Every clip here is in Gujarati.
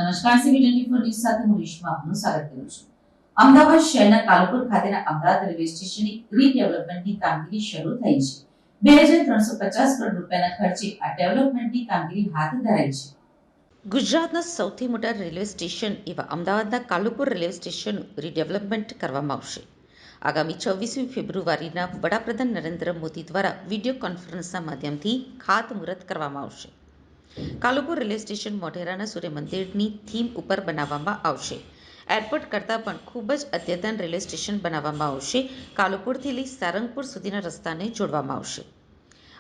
નમસ્કાર સીવી 24 ન્યૂઝ સાથે હું રેશમા આપનું સ્વાગત કરું છું. અમદાવાદ શહેરના કાલુપુર ખાતેના અમદાવાદ રેલવે સ્ટેશનની રીડેવલપમેન્ટની કામગીરી શરૂ થઈ છે. 2350 કરોડ રૂપિયાના ખર્ચે આ ડેવલપમેન્ટની કામગીરી હાથ ધરાઈ છે. ગુજરાતના સૌથી મોટા રેલવે સ્ટેશન એવા અમદાવાદના કાલુપુર રેલવે સ્ટેશનનું રીડેવલપમેન્ટ કરવામાં આવશે. આગામી 26મી ફેબ્રુઆરીના વડાપ્રધાન નરેન્દ્ર મોદી દ્વારા વિડીયો કોન્ફરન્સના માધ્યમથી ખાતમુહૂર્ત કરવામાં આવશે. કાલુપુર રેલવે સ્ટેશન મોઢેરાના સૂર્ય મંદિરની થીમ ઉપર બનાવવામાં આવશે. એરપોર્ટ કરતાં પણ ખૂબ જ અદ્યતન રેલવે સ્ટેશન બનાવવામાં આવશે. કાલુપુરથી લઈ સારંગપુર સુધીના રસ્તાને જોડવામાં આવશે.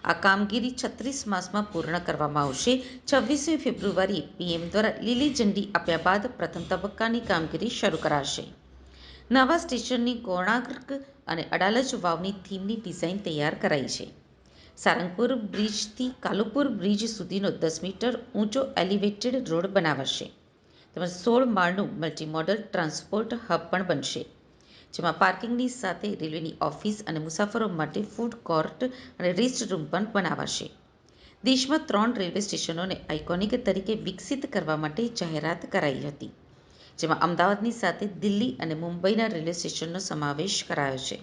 આ કામગીરી 36 માસમાં પૂર્ણ કરવામાં આવશે. 26મી ફેબ્રુઆરીએ પીએમ દ્વારા લીલી ઝંડી આપ્યા બાદ પ્રથમ તબક્કાની કામગીરી શરૂ કરાશે. નવા સ્ટેશનની કોણાર્ક અને અડાલજ વાવની થીમની ડિઝાઇન તૈયાર કરાઈ છે. સારંગપુર બ્રિજથી કાલુપુર બ્રિજ સુધીનો 10 મીટર ઊંચો એલિવેટેડ રોડ બનાવાશે. તેમજ 16 માળનું મલ્ટીમોડલ ટ્રાન્સપોર્ટ હબ પણ બનશે, જેમાં પાર્કિંગની સાથે રેલવેની ઓફિસ અને મુસાફરો માટે ફૂડ કોર્ટ અને રેસ્ટ રૂમ પણ બનાવાશે. દેશમાં 3 રેલવે સ્ટેશનોને આઇકોનિક તરીકે વિકસિત કરવા માટે જાહેરાત કરાઈ હતી, જેમાં અમદાવાદની સાથે દિલ્હી અને મુંબઈના રેલવે સ્ટેશનનો સમાવેશ કરાયો છે.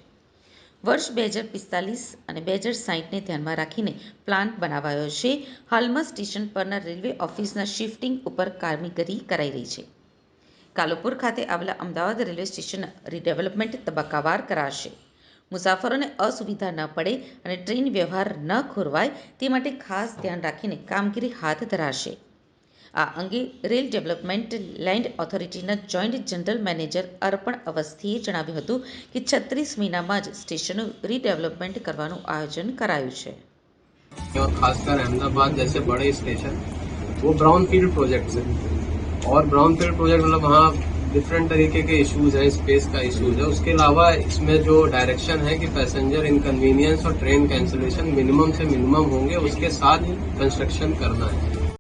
વર્ષ 2045 અને 2060ને ધ્યાનમાં રાખીને પ્લાન બનાવાયો છે. હાલમાં સ્ટેશન પરના રેલવે ઓફિસના શિફ્ટિંગ ઉપર કામગીરી કરાઈ રહી છે. કાલુપુર ખાતે આવેલા અમદાવાદ રેલવે સ્ટેશનના રીડેવલપમેન્ટ તબક્કાવાર કરાશે. મુસાફરોને અસુવિધા ન પડે અને ટ્રેન વ્યવહાર ન ખોરવાય તે માટે ખાસ ધ્યાન રાખીને કામગીરી હાથ ધરાશે. આ અંગે રેલ ડેવલપમેન્ટ લેન્ડ ઓથોરિટીના જોઈન્ટ જનરલ મેનેજર અર્પણ અવસ્થીએ જણાવ્યું હતું કે 36 મહિનામાં જ સ્ટેશનનું રીડેવલપમેન્ટ કરવાનું આયોજન કરાયું છે. और खासकर अहमदाबाद जैसे बड़े स्टेशन वो ब्राउन फील्ड प्रोजेक्ट है, और ब्राउन फील्ड प्रोजेक्ट मतलब वहाँ डिफरेंट तरीके के इश्यूज हैं, स्पेस का इश्यूज है. उसके अलावा इसमें जो डायरेक्शन है कि पैसेंजर इनकन्वीनियंस और ट्रेन कैंसिलेशन मिनिमम से मिनिमम होंगे, उसके साथ कंस्ट्रक्शन करना है.